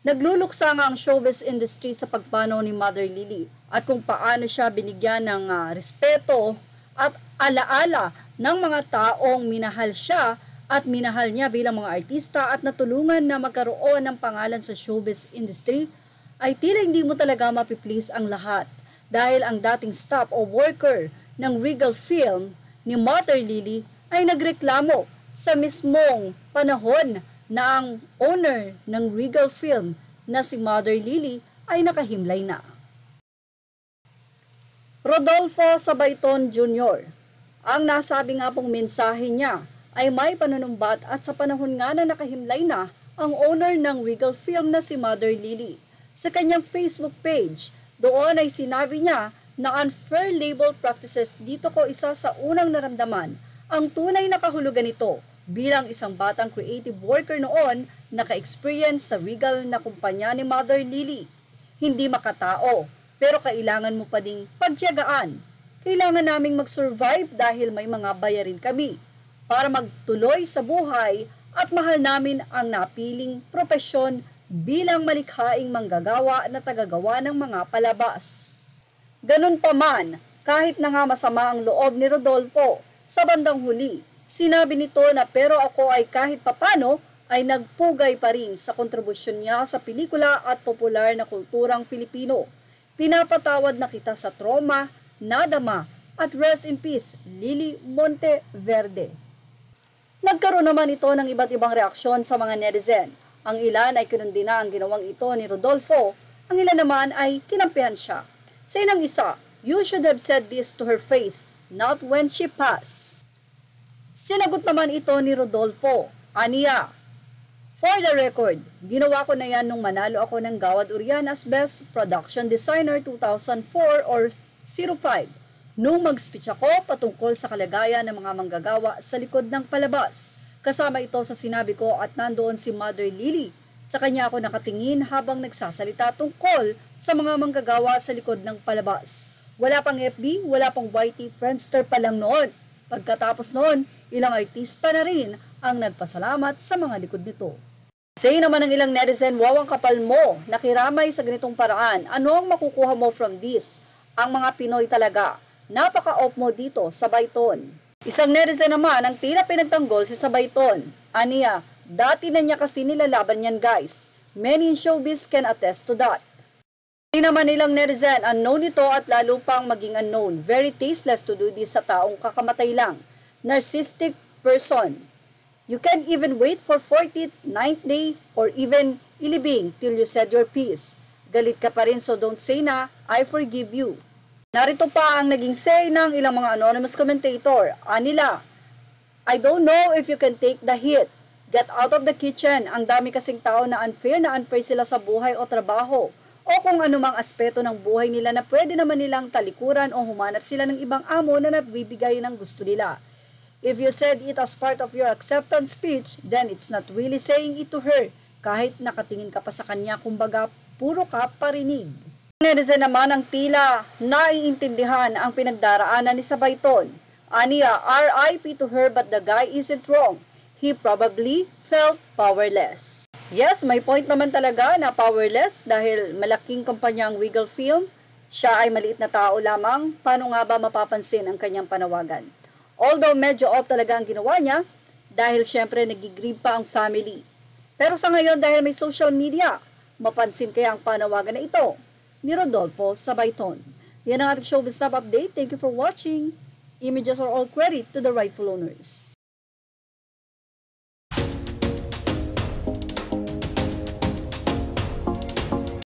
Nagluluksa nga ang showbiz industry sa pagpanaw ni Mother Lily at kung paano siya binigyan ng respeto at alaala ng mga taong minahal siya at minahal niya bilang mga artista at natulungan na magkaroon ng pangalan sa showbiz industry, ay tila hindi mo talaga mapiplease ang lahat dahil ang dating staff o worker ng Regal Film ni Mother Lily ay nagreklamo sa mismong panahon na ang owner ng Regal Film na si Mother Lily ay nakahimlay na. Rodolfo Sabayton Jr. Ang nasabi nga pong mensahe niya ay may panunumbat at sa panahon nga na nakahimlay na ang owner ng Regal Film na si Mother Lily. Sa kanyang Facebook page, doon ay sinabi niya na unfair label practices dito ko isa sa unang naramdaman ang tunay na kahulugan nito bilang isang batang creative worker noon naka-experience sa Regal na kumpanya ni Mother Lily. Hindi makatao, pero kailangan mo pa ding pagtiyagaan. Kailangan naming mag-survive dahil may mga bayarin kami para magtuloy sa buhay at mahal namin ang napiling propesyon bilang malikhaing manggagawa na tagagawa ng mga palabas. Ganun pa man, kahit na nga masama ang loob ni Rodolfo, sa bandang huli, sinabi nito na pero ako ay kahit papano ay nagpugay pa rin sa kontribusyon niya sa pelikula at popular na kulturang Filipino. Pinapatawad na kita sa trauma, nadama at rest in peace, Lily Monteverde. Nagkaroon naman ito ng iba't ibang reaksyon sa mga netizen. Ang ilan ay kinundina ang ginawang ito ni Rodolfo, ang ilan naman ay kinampihan siya. Sa inang isa, you should have said this to her face, not when she passed. Sinagot naman ito ni Rodolfo, aniya, for the record, ginawa ko na yan nung manalo ako ng Gawad Urian as Best Production Designer 2004 or 05, nung mag-speech ako patungkol sa kalagayan ng mga manggagawa sa likod ng palabas. Kasama ito sa sinabi ko at nandoon si Mother Lily. Sa kanya ako nakatingin habang nagsasalita tungkol sa mga manggagawa sa likod ng palabas. Wala pang FB, wala pang YT, Friendster pa lang noon. Pagkatapos noon, ilang artista na rin ang nagpasalamat sa mga likod nito. Say naman ng ilang netizen, wow ang kapal mo, nakiramay sa ganitong paraan. Ano ang makukuha mo from this? Ang mga Pinoy talaga. Napaka-off mo dito sa Sabayton. Isang netizen naman ang tila pinagtanggol si Sabayton. Aniya, dati na niya kasi nilalaban yan guys. Many in showbiz can attest to that. Hindi naman nilang netizen, unknown ito at lalo pang maging unknown. Very tasteless to do this sa taong kakamatay lang. Narcissistic person. You can't even wait for 40th, 9th day, or even ilibing till you said your piece. Galit ka pa rin so don't say na, I forgive you. Narito pa ang naging say ng ilang mga anonymous commentator. Anila, I don't know if you can take the hit. Get out of the kitchen. Ang dami kasing tao na unfair sila sa buhay o trabaho. O kung anumang aspeto ng buhay nila na pwede naman nilang talikuran o humanap sila ng ibang amo na nagbibigay ng gusto nila. If you said it as part of your acceptance speech, then it's not really saying it to her. Kahit nakatingin ka pa sa kanya, kumbaga puro ka parinig. Netizen naman ang tila naiintindihan ang pinagdaraanan ni Sabayton. Aniya, RIP to her but the guy isn't wrong. He probably felt powerless. Yes, may point naman talaga na powerless dahil malaking kumpanya ang Regal Film. Siya ay maliit na tao lamang, paano nga ba mapapansin ang kanyang panawagan? Although medyo off talaga ang ginawa niya dahil syempre nagigrieve pa ang family. Pero sa ngayon dahil may social media, mapansin kaya ang panawagan na ito ni Rodolfo Sabayton. Yan ang ating showbiz top update. Thank you for watching. Images are all credit to the rightful owners.